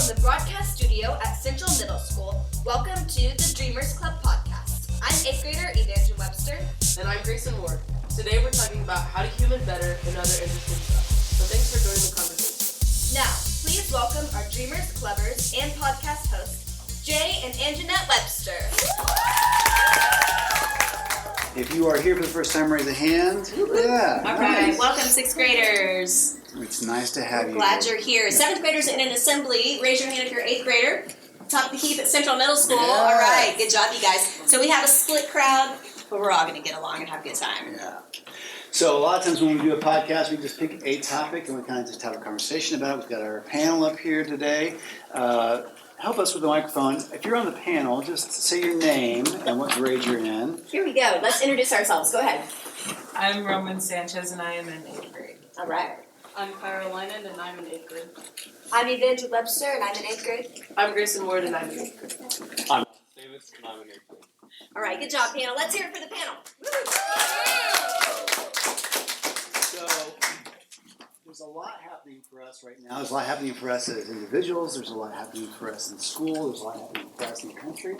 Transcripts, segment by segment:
the broadcast studio at Central Middle School, welcome to the Dreamers Club podcast. I'm 8th grader Evangeline Webster. And I'm Grayson Ward. Today we're talking about how to human better and other interesting stuff. So thanks for joining the conversation. Now, please welcome our Dreamers Clubbers and podcast hosts, Jay and Anjanette Webster. If you are here for the first time, raise a hand. Yeah. All right, welcome 6th graders. It's nice to have you. Glad you're here. 7th graders in an assembly. Raise your hand if you're 8th grader. Top of the heap at Central Middle School. Yeah. All right, good job, you guys. So we have a split crowd, but we're all going to get along and have a good time. Yeah. So a lot of times when we do a podcast, we just pick a topic and we kind of just have a conversation about it. We've got our panel up here today. Help us with the microphone. If you're on the panel, just say your name and what grade you're in. Here we go. Let's introduce ourselves. Go ahead. I'm Roman Sanchez and I am in 8th grade. All right. I'm Kyra Lynan and I'm in 8th grade. I'm Evangeline Webster and I'm in 8th grade. I'm Grayson Ward and I'm in 8th grade. I'm Davis and I'm in 8th grade. All right, good job, panel. Let's hear it for the panel. So there's a lot happening for us right now. There's a lot happening for us as individuals. There's a lot happening for us in school. There's a lot happening for us in the country.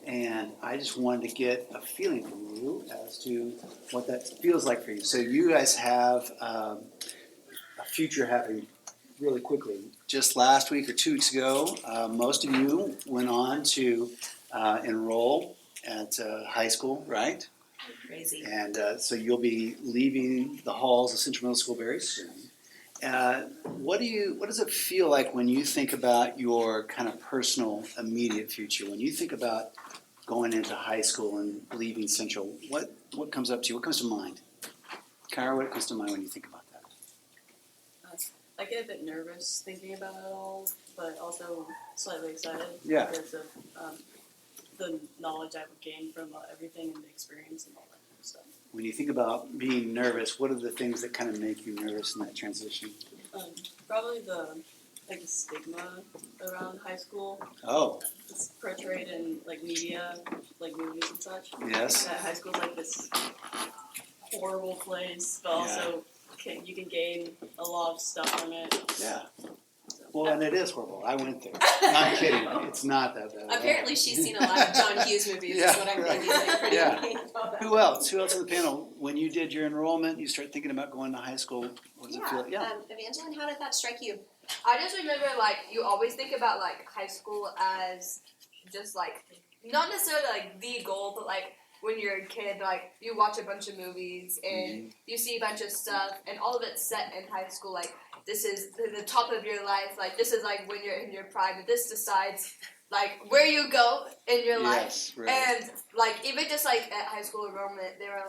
And I just wanted to get a feeling from you as to what that feels like for you. So you guys have a future happening really quickly. Just last week or 2 weeks ago, most of you went on to enroll at high school, right? Crazy. And so you'll be leaving the halls of Central Middle School very soon. What does it feel like when you think about your kind of personal immediate future? When you think about going into high school and leaving Central, what comes up to you? What comes to mind? Kyra, what comes to mind when you think about that? I get a bit nervous thinking about it all, but also slightly excited Yeah. because of the knowledge I would gain from everything and the experience and all that kind of stuff. When you think about being nervous, what are the things that kind of make you nervous in that transition? Probably the stigma around high school. Oh, It's portrayed in media, movies and such. yes. That high school's this horrible place, but also you can gain a lot of stuff from it. Yeah. Well, and it is horrible. I went there. Not kidding. It's not that bad. Apparently she's seen a lot of John Hughes movies, is what I'm thinking. Yeah. Who else? Who else on the panel? When you did your enrollment, you start thinking about going to high school. What does it feel like? Yeah. Evangeline, how did that strike you? I just remember, you always think about, high school as just, not necessarily, the goal, but, when you're a kid, you watch a bunch of movies and you see a bunch of stuff, and all of it's set in high school, this is the top of your life, this is, when you're in your prime, and this decides, where you go in your life. Right. And, even just, at high school enrollment, they were,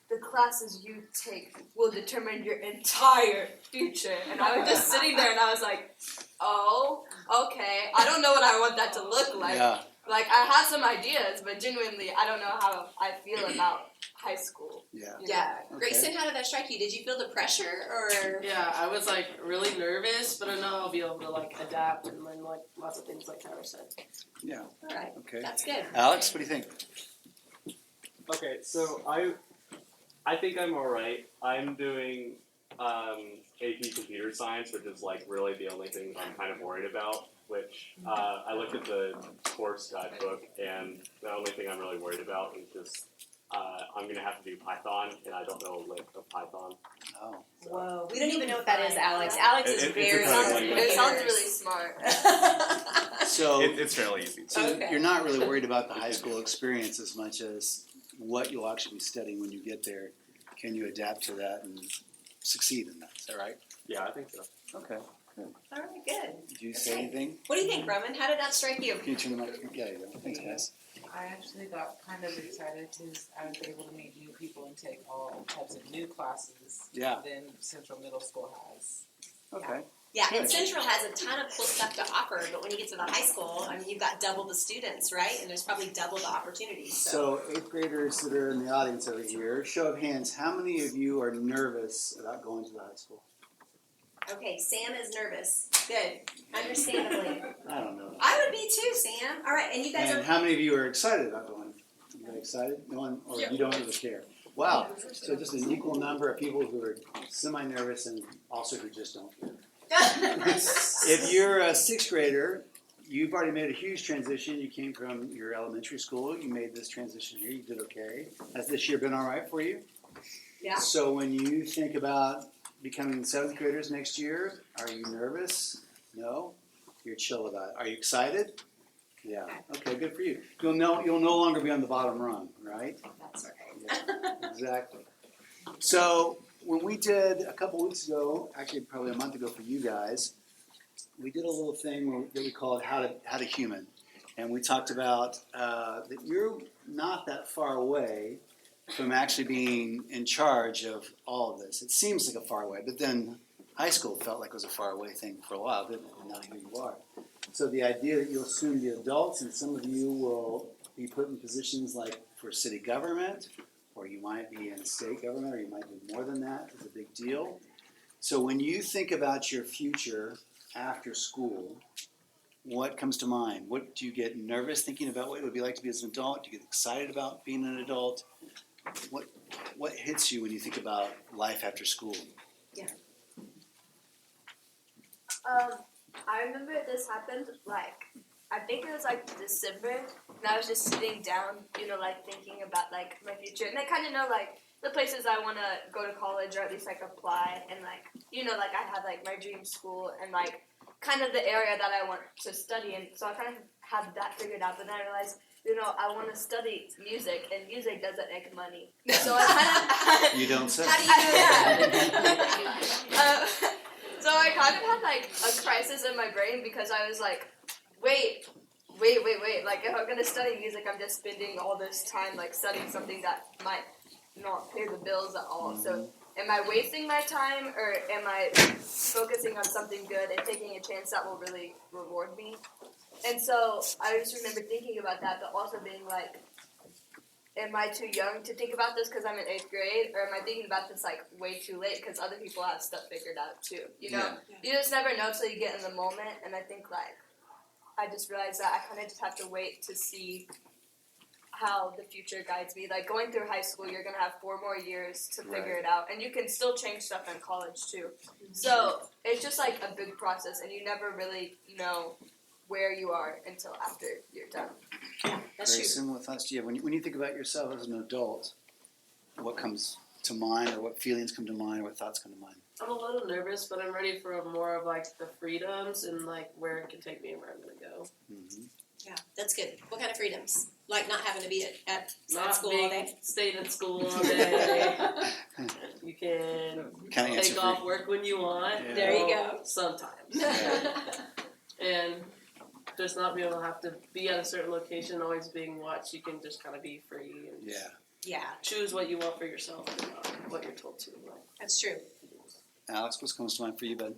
the classes you take will determine your entire future. And I was just sitting there and I was like, oh, okay. I don't know what I want that to look like. Yeah. I have some ideas, but genuinely, I don't know how I feel about high school. Yeah. Yeah. Okay. Grayson, how did that strike you? Did you feel the pressure or? Yeah, I was really nervous, but I know I'll be able to adapt and learn lots of things like Kyra said. Yeah. All right. Okay. That's good. Alex, what do you think? Okay, so I think I'm alright. I'm doing AP Computer Science, which is really the only thing I'm kind of worried about, which I looked at the course guidebook, and the only thing I'm really worried about is just I'm going to have to do Python, and I don't know a lick of Python. Oh. So. Whoa. We don't even know what that is, Alex. Alex is It's very a kind of It sounds really smart. So It's fairly easy. Okay. you're not really worried about the high school experience as much as what you'll actually be studying when you get there. Can you adapt to that and succeed in that? Is that right? Yeah, I think so. Okay. Good. All right, good. Did you say anything? What do you think, Roman? How did that strike you? Can you turn the microphone? Yeah, you go. Thanks, guys. I actually got kind of excited because I was able to meet new people and take all types of new classes Yeah. than Central Middle School has. Okay. Yeah, and Central has a ton of cool stuff to offer, but when you get to the high school, you've got double the students, right? And there's probably double the opportunities. So 8th graders that are in the audience over here, show of hands, how many of you are nervous about going to the high school? Okay, Sam is nervous. Good. Understandably. I don't know. I would be too, Sam. All right, and you guys And are... how many of you are excited about going? You guys excited? No one, or you don't really care? Wow. So just an equal number of people who are semi-nervous and also who just don't care. If you're a 6th grader you've already made a huge transition. You came from your elementary school. You made this transition here. You did okay. Has this year been all right for you? Yeah. So when you think about becoming 7th graders next year, are you nervous? No? You're chill about it. Are you excited? Yeah. Okay, good for you. You'll no longer be on the bottom rung, right? That's right. Yeah, exactly. So when we did a couple weeks ago, actually probably a month ago for you guys, we did a little thing that we called How to Human. And we talked about that you're not that far away from actually being in charge of all of this. It seems like a far away, but then high school felt like it was a far away thing for a while, didn't it? And now here you are. So the idea that you'll soon be adults and some of you will be put in positions like for city government, or you might be in state government, or you might do more than that, is a big deal. So when you think about your future after school, what comes to mind? What do you get nervous thinking about what it would be like to be as an adult? Do you get excited about being an adult? What hits you when you think about life after school? I remember this happened, like, I think it was, like, December, and I was just sitting down, like, thinking about, like, my future, and I kind of know, like, the places I want to go to college, or at least, like, apply, and, like, like, I had, like, my dream school, and, like, kind of the area that I want to study in, so I kind of had that figured out, but then I realized, I want to study music, and music doesn't make money, so I kind of... You don't say. How do you do that? So I kind of had, like, a crisis in my brain because I was like, wait. Like, if I'm going to study music, I'm just spending all this time, like, studying something that might not pay the bills at all. Mm-hmm. So am I wasting my time, or am I focusing on something good and taking a chance that will really reward me? And so I just remember thinking about that, but also being like, am I too young to think about this because I'm in 8th grade, or am I thinking about this, like, way too late because other people have stuff figured out too, Yeah. You just never know till you get in the moment, and I think, like, I just realized that I kind of just have to wait to see how the future guides me. Like, going through high school, you're going to have 4 more years to figure it out, and you can still change stuff in college too. So it's just, like, a big process, and you never really know where you are until after you're done. Yeah, that's Very true. similar thoughts to you. When you think about yourself as an adult, what comes to mind, or what feelings come to mind, or what thoughts come to mind? I'm a little nervous, but I'm ready for more of, like, the freedoms and, like, where it can take me and where I'm going to go. Mm-hmm. Yeah, that's good. What kind of freedoms? Like not having to be at Not school being, all day? staying at school all day. You can Kind of answer take for off you. work when you want. Yeah. There you Well, go. Sometimes. And just not being able to have to be at a certain location, always being watched. You can just kind of be free and Yeah. Yeah, choose what you want for yourself and not what you're told to. that's true. Alex, what comes to mind for you, bud?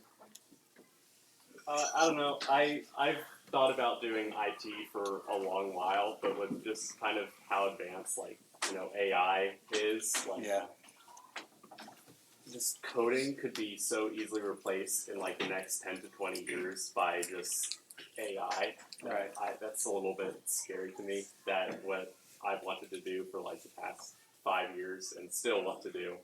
I don't know. I've thought about doing IT for a long while, but with just kind of how advanced, like, AI is, like, Yeah. just coding could be so easily replaced in, like, the next 10 to 20 years by just AI. Right. That's a little bit scary to me, that what I've wanted to do for, like, the past 5 years and still want to do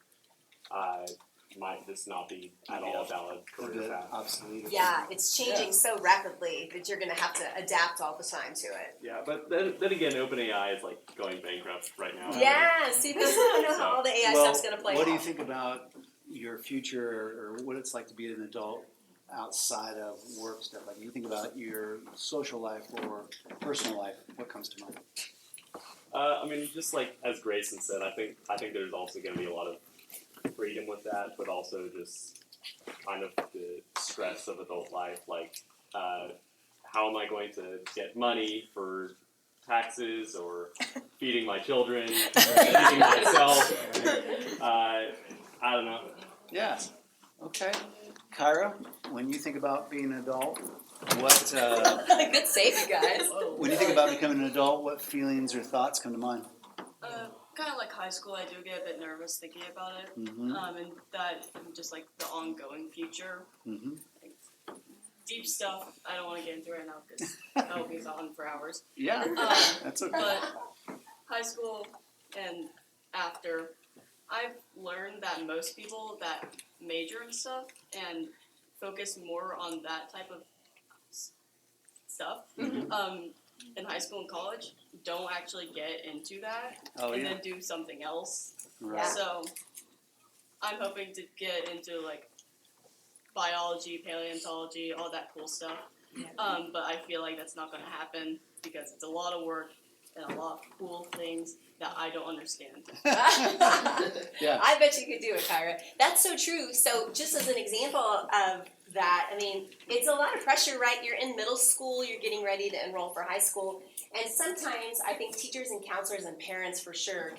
might just not be at all a valid A career bit path. obsolete. Yeah, it's changing so rapidly that you're going to have to adapt all the time to it. Yeah, but then again, OpenAI is, like, going bankrupt right now. Yeah, see, this is I don't know how all the AI stuff's going to play what out. do you think about your future, or what it's like to be an adult outside of work stuff? Like, you think about your social life or personal life, what comes to mind? I mean, just like as Grayson said, I think there's also going to be a lot of freedom with that, but also just kind of the stress of adult life. Like, how am I going to get money for taxes or feeding my children, feeding myself? I don't know. Yeah. Okay. Kyra, when you think about being an adult, what Good save, you guys. when you think about becoming an adult, what feelings or thoughts come to mind? Kind of like high school, I do get a bit nervous thinking about it. Mm-hmm. And that, and just like the ongoing future. Mm-hmm. Deep stuff I don't want to get into right now because that will be on for hours. Yeah, that's okay. But high school and after, I've learned that most people that major in stuff and focus more on that type of stuff. Mhm. In high school and college, don't actually get into that Oh, and yeah. then do something else. Right. So I'm hoping to get into like biology, paleontology, all that cool stuff. But I feel like that's not going to happen because it's a lot of work and a lot of cool things that I don't understand. Yeah. I bet you could do it, Kyra. That's so true. So, just as an example of that, I mean, it's a lot of pressure, right? You're in middle school, you're getting ready to enroll for high school, and sometimes I think teachers and counselors and parents for sure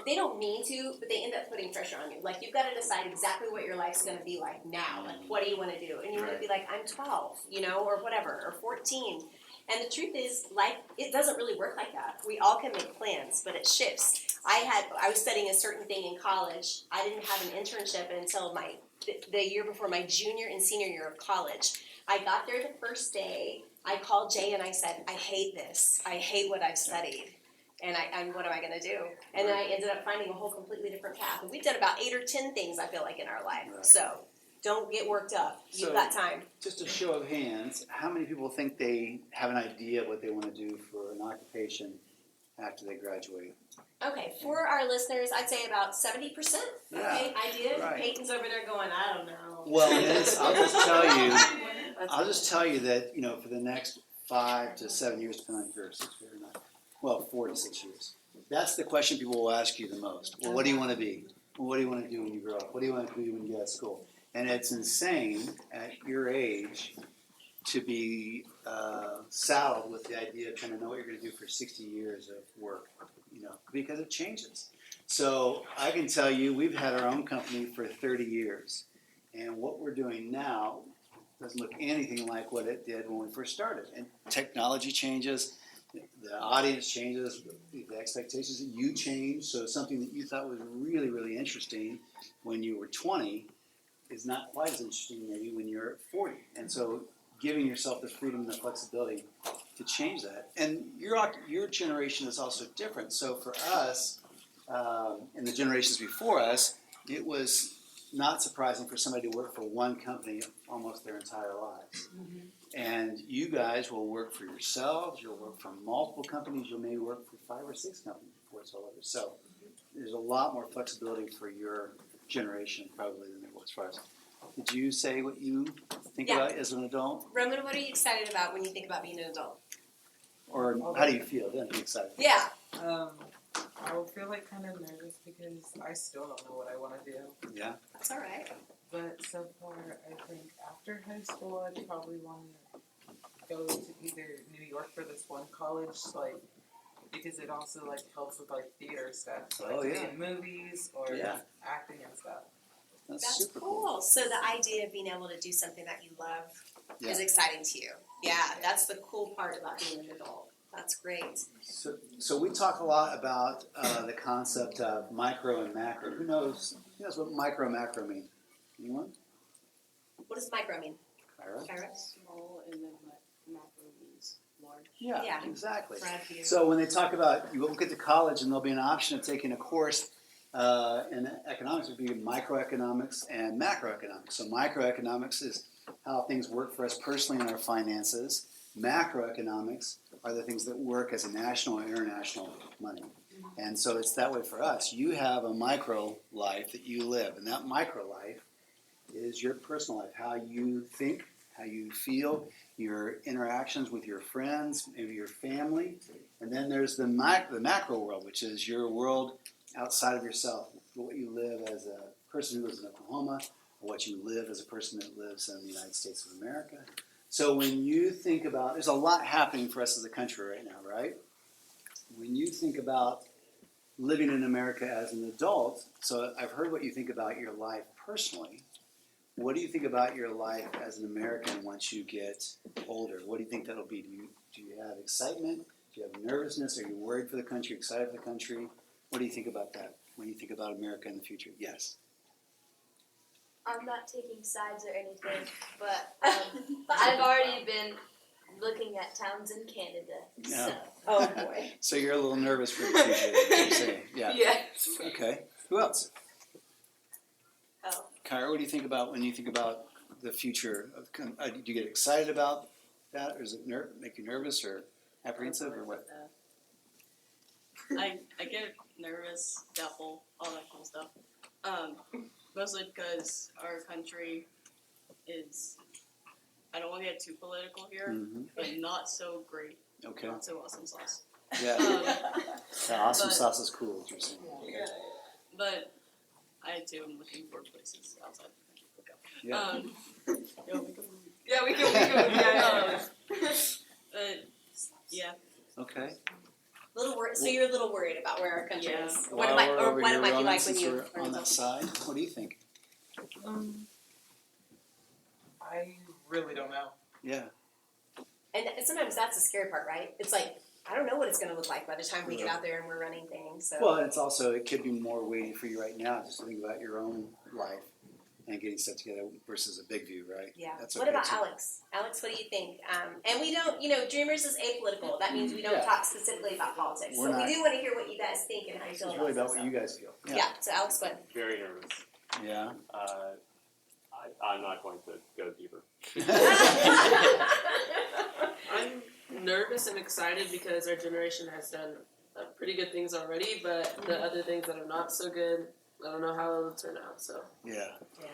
they don't mean to, but they end up putting pressure on you. Like, you've got to decide exactly what your life's going to be like now. Like, what do you want to do? And you want to be like, I'm 12, or whatever, or 14. And the truth is, life, it doesn't really work like that. We all can make plans, but it shifts. I was studying a certain thing in college. I didn't have an internship until the year before my junior and senior year of college. I got there the first day. I called Jay and I said, I hate this. I hate what I've studied. And what am I going to do? And then I ended up finding a whole completely different path. And we've done about 8 or 10 things, I feel like, in our life. Right. So don't get worked up. You've So- got time. Just a show of hands, how many people think they have an idea of what they want to do for an occupation after they graduate? Okay, for our listeners, I'd say about 70%. Okay, idea. right. Peyton's over there going, I don't know. Well, I'll just tell you that, for the next 5 to 7 years, depending on if you're a 6 year or not, 4 to 6 years. That's the question people will ask you the most. Well, what do you want to be? Well, what do you want to do when you grow up? What do you want to do when you get out of school? And it's insane at your age to be saddled with the idea of trying to know what you're going to do for 60 years of work, because it changes. So I can tell you, we've had our own company for 30 years. And what we're doing now doesn't look anything like what it did when we first started. And technology changes. The audience changes, the expectations that you change. So something that you thought was really, really interesting when you were 20 is not quite as interesting maybe when you're 40. And so giving yourself the freedom and the flexibility to change that. And your generation is also different. So for us, and the generations before us, it was not surprising for somebody to work for one company almost their entire lives. Mm-hmm. And you guys will work for yourselves, you'll work for multiple companies, you'll maybe work for 5 or 6 companies before it's all over. So there's a lot more flexibility for your generation probably than there was for us. Did you say what you think about as an adult? Roman, what are you excited about when you think about being an adult? Or how do you feel? Don't be excited. Yeah. I would feel like kind of nervous because I still don't know what I want to do. Yeah. That's all right. But so far, I think after high school, I'd probably want to go to either New York for this one college, because it also helps with theater stuff, to be in movies or acting and stuff. That's super cool. So the idea of being able to do something that you love is exciting to you. Yeah, that's the cool part about being an adult. That's great. So we talk a lot about the concept of micro and macro. Who knows what micro and macro mean? Anyone? What does micro mean? Kyra? Small and then macro means large. Yeah, exactly. Right here. So when they talk about, you will get to college and there'll be an option of taking a course in economics, would be microeconomics and macroeconomics. So microeconomics is how things work for us personally in our finances. Macroeconomics are the things that work as a national and international money. And so it's that way for us. You have a micro life that you live, and that micro life is your personal life, how you think, how you feel, your interactions with your friends, maybe your family. And then there's the macro world, which is your world outside of yourself, what you live as a person who lives in Oklahoma, or what you live as a person that lives in the United States of America. So when you think about, there's a lot happening for us as a country right now, right? When you think about living in America as an adult, so I've heard what you think about your life personally. What do you think about your life as an American once you get older? What do you think that'll be? Do you have excitement? Do you have nervousness? Are you worried for the country, excited for the country? What do you think about that when you think about America in the future? Yes. I'm not taking sides or anything, but I've already been looking at towns in Canada. Yeah. So. Oh boy. So you're a little nervous for the future, you're saying. Yeah. Yes. Okay. Who else? Oh. Kyra, what do you think about when you think about the future? Do you get excited about that, or does it make you nervous or apprehensive or what? I get nervous, doubtful, all that cool stuff. Mostly because our country is, I don't want to get too political here, Mm-hmm. but not so great, Okay. not so awesome sauce. Yeah. The awesome but- sauce is cool. What you're saying. But I too am looking for places outside. Yeah. Yeah, we can. Yeah. But yeah, Okay. So you're a little worried about where our country Yeah. is. While What we're over it here, might be Ronan, like when since you we're on that side, what do you think? I really don't know. Yeah. And sometimes that's the scary part, right? It's like, I don't know what it's going to look like by the time we get Yeah. out there and we're running things. So. Well, it's also, it could be more waiting for you right now just to think about your own life and getting stuff together versus a big view, right? Yeah. That's What okay about too. Alex? Alex, what do you think? And we don't, Dreamers is apolitical. That means we don't Yeah. talk specifically about politics. We're So not- we do want to hear what you guys think and how you It's feel really about stuff. what you guys feel. Yeah. So Alex, what? Very nervous. Yeah. I'm not going to go deeper. I'm nervous and excited because our generation has done pretty good things already, but the other things that are not so good, I don't know how it'll turn out. So Yeah. Yeah.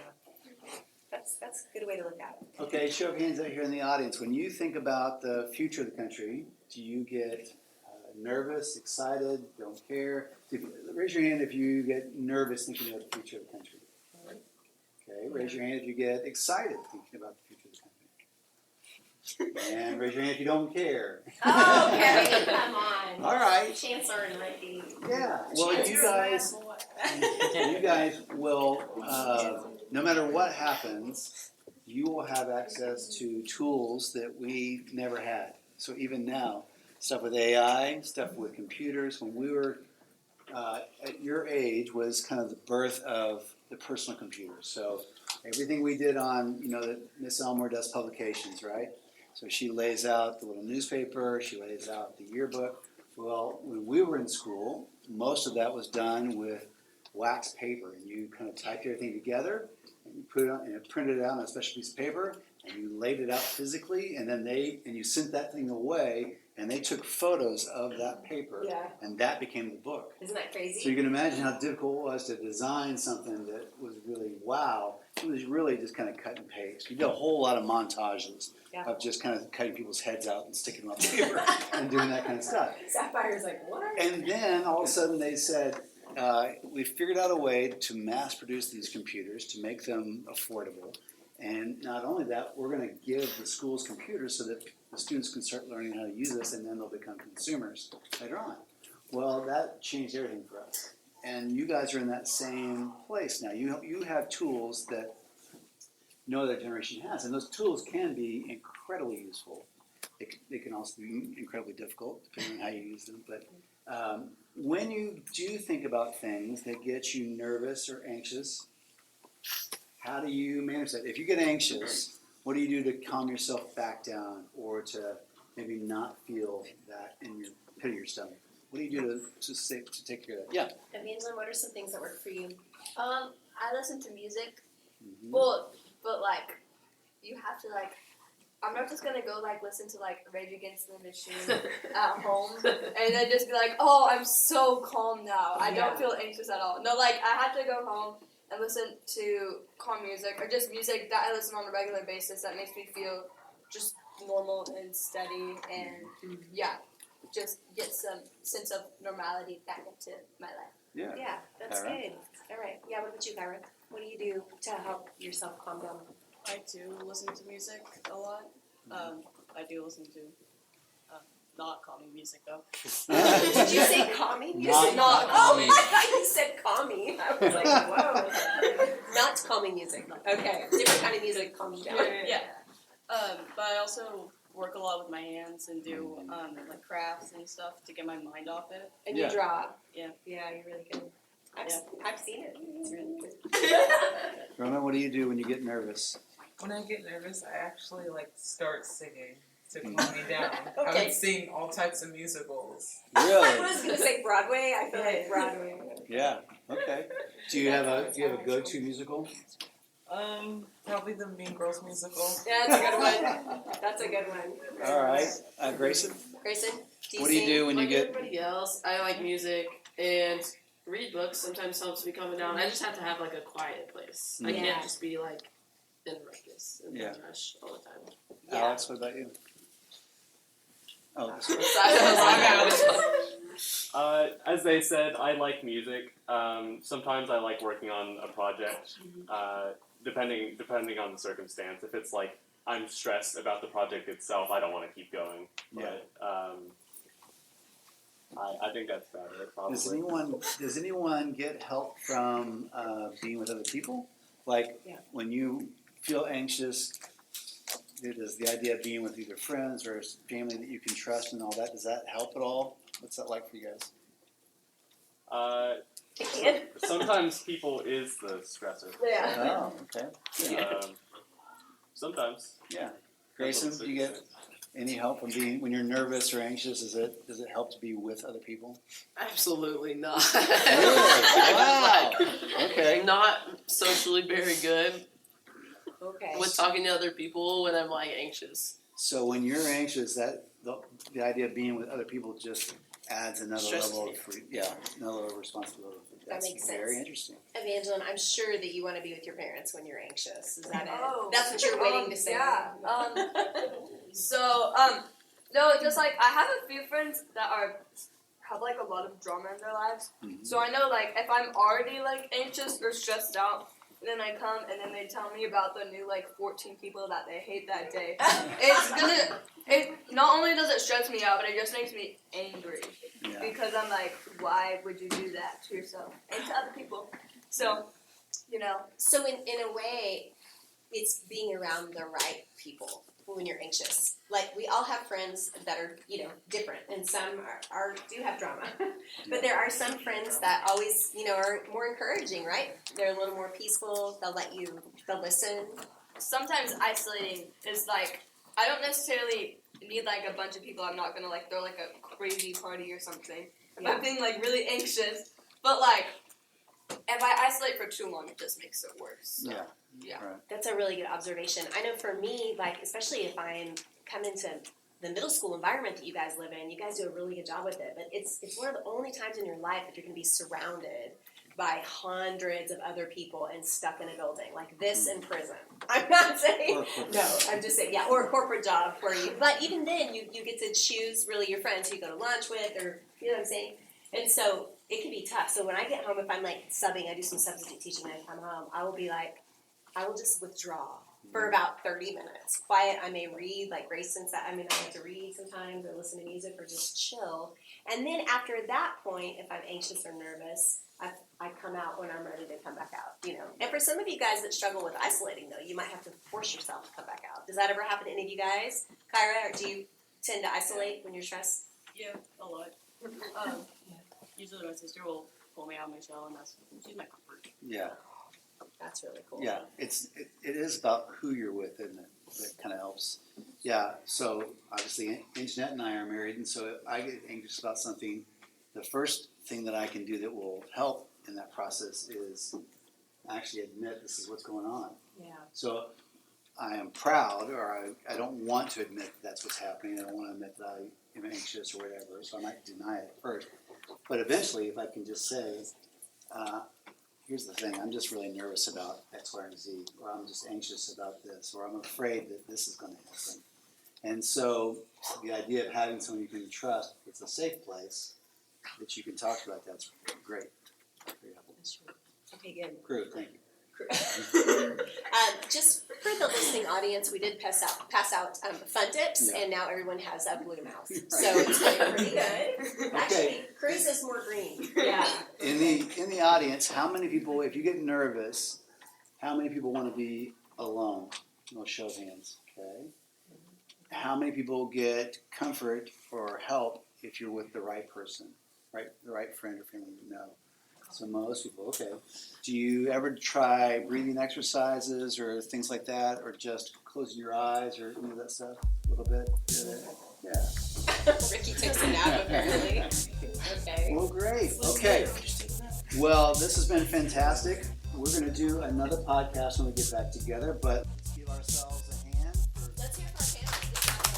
That's a good way to look at it. Okay, show of hands out here in the audience. When you think about the future of the country, do you get nervous, excited, don't care? Raise your hand if you get nervous thinking about the future of the country. Okay, raise your hand if you get excited thinking about the future of the country. And raise your hand if you don't care. Oh, Kevin, come on. All right. Chancellor might be. Yeah. Well, you guys will, no matter what happens, you will have access to tools that we never had. So even now, stuff with AI, stuff with computers. When we were at your age was kind of the birth of the personal computer. So everything we did on, that Miss Elmore does publications, right? So she lays out the little newspaper, she lays out the yearbook. Well, when we were in school, most of that was done with wax paper, and you kind of typed everything together, and you put it on, and it printed it out on a special piece of paper, and you laid it out physically, and then you sent that thing away, and they took photos of that paper, Yeah. and that became the book. Isn't that crazy? So you can imagine how difficult it was to design something that was really wow. It was really just kind of cut and paste. You did a whole lot of montages of just kind of cutting people's heads out and sticking them on paper and doing that kind of stuff. Sapphire's like, what? And then all of a sudden they said, we figured out a way to mass produce these computers to make them affordable. And not only that, we're going to give the schools computers so that the students can start learning how to use this, and then they'll become consumers later on. Well, that changed everything for us. And you guys are in that same place now. You have tools that no other generation has, and those tools can be incredibly useful. They can also be incredibly difficult, depending on how you use them. But when you do think about things that get you nervous or anxious, how do you manage that? If you get anxious, what do you do to calm yourself back down, or to maybe not feel that in your pit of your stomach? What do you do to take care of that? Yeah. Evangeline, what are some things that work for you? I listen to music. Mm-hmm. Well, but like, you have to like. I'm not just gonna go like listen to like Rage Against the Machine at home and then just be like, oh, I'm so calm now. I don't feel anxious at all. No, like I have to go home and listen to calm music or just music that I listen on a regular basis that makes me feel just normal and steady and just get some sense of normality back into my life. Yeah. Yeah, that's Kyra? good. All right. Yeah, what about you, Kyra? What do you do to help yourself calm down? I too listen to music a lot. I do listen to not calming music though. Did you say calming music? Not Oh, calming. I thought you said calming. I was like, whoa. Not calming music. Okay, different kind of music calms you down. Yeah. But I also work a lot with my hands and do like crafts and stuff to get my mind off it. And Yeah. you draw. Yeah. Yeah, you're really good. Yeah. I've seen it. It's really good. Roman, what do you do when you get nervous? When I get nervous, I actually start singing to calm me down. I Okay. would sing all types of musicals. I Really? was gonna say Broadway. I feel like Broadway. Yeah. Okay. Do you have a go-to musical? Probably the Mean Girls musical. Yeah, that's a good one. That's a good one. All right, Grayson, Grayson, do you what do you sing? do when you Like get? everybody else, I like music and read books. Sometimes helps me calm down. I just have to have like a quiet place. I Yeah. can't just be like in a ruckus and Yeah. rush all the time. Yeah. Alex, what about you? Oh, As they said, I like music. Sometimes I like working on a project, depending on the circumstance. If it's like I'm stressed about the project itself, I don't want to keep going. But I think that's about it. Probably. Does anyone get help from being with other people? Like when you feel anxious, does the idea of being with either friends or family that you can trust and all that, does that help at all? What's that like for you guys? Sometimes people is the stressor. Yeah. Oh, okay. Sometimes. Yeah. Grayson, do you get any help from being when you're nervous or anxious? Does it help to be with other people? Absolutely not. Really? Wow. Okay. Not socially very good Okay. with talking to other people when I'm like anxious. So when you're anxious, that the idea of being with other people just adds another Stresses level me. of another level of responsibility. That That's makes sense. very interesting. Evangeline, I'm sure that you want to be with your parents when you're anxious. Is that Oh. it? That's what you're waiting to say. Yeah. So, no, just like I have a few friends that have like a lot of drama in their lives. Mhm. So I know like if I'm already like anxious or stressed out, then I come and then they tell me about the new like 14 people that they hate that day. It not only does it stress me out, but it just makes me angry Yeah. because I'm like, why would you do that to yourself and to other people? So, you know, So in a way, it's being around the right people when you're anxious. Like we all have friends that are, different, and some are do have drama. But there are some friends that always, are more encouraging, right? They're a little more peaceful. They'll listen. sometimes isolating is like I don't necessarily need like a bunch of people. I'm not gonna like throw like a crazy party or something. If I'm feeling like really anxious, but like if I isolate for too long, it just makes it worse. So, yeah. Right. That's a really good observation. I know for me, like especially if I'm coming to the middle school environment that you guys live in, you guys do a really good job with it. But it's one of the only times in your life that you're going to be surrounded by hundreds of other people and stuck in a building like this in prison. I'm not saying I'm just saying or a corporate job for you. But even then, you get to choose really your friends who you go to lunch with, or you know what I'm saying. And so it can be tough. So when I get home, if I'm like subbing, I do some substitute teaching. And I come home, I will just withdraw for about 30 minutes. Quiet, I may read, like Grayson said, I like to read sometimes or listen to music or just chill. And then after that point, if I'm anxious or nervous, I come out when I'm ready to come back out, And for some of you guys that struggle with isolating, though, you might have to force yourself to come back out. Does that ever happen to any of you guys? Kyra, or do you tend to isolate when you're stressed? Yeah, a lot. Usually my sister will pull me out of my shell, and she's my comfort. Yeah. That's really cool. Yeah. It is about who you're with, isn't it? That kind of helps. Yeah. So obviously, Anjanette and I are married, and so if I get anxious about something, the first thing that I can do that will help in that process is actually admit this is what's going on. Yeah. So I am proud, or I don't want to admit that's what's happening. I don't want to admit that I am anxious or whatever, so I might deny it first. But eventually, if I can just say, here's the thing, I'm just really nervous about X, Y, and Z, or I'm just anxious about this, or I'm afraid that this is going to happen. And so the idea of having someone you can trust, it's a safe place that you can talk about, that's great. Very helpful. Okay, good. Great, thank you. Just for the listening audience, we did pass out fun tips, and now everyone has a blue mouth. So it's going pretty good. Actually, Cruz is more green. Yeah. In the audience, how many people, if you get nervous, how many people want to be alone? No show of hands, okay? How many people get comfort or help if you're with the right person, right? The right friend or family you know? So most people, okay. Do you ever try breathing exercises or things like that, or just closing your eyes or any of that stuff a little bit? Yeah. Ricky takes a nap apparently. Okay. Well, great. Okay. Well, this has been fantastic. we're going to do another podcast when we get back together, but let's give ourselves a hand. Let's hear from our panel.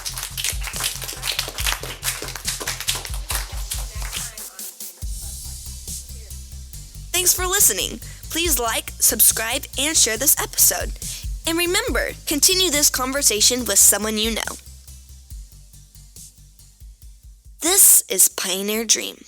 Thanks for listening. Please like, subscribe, and share this episode. And remember, continue this conversation with someone you know. This is Pioneer Dream.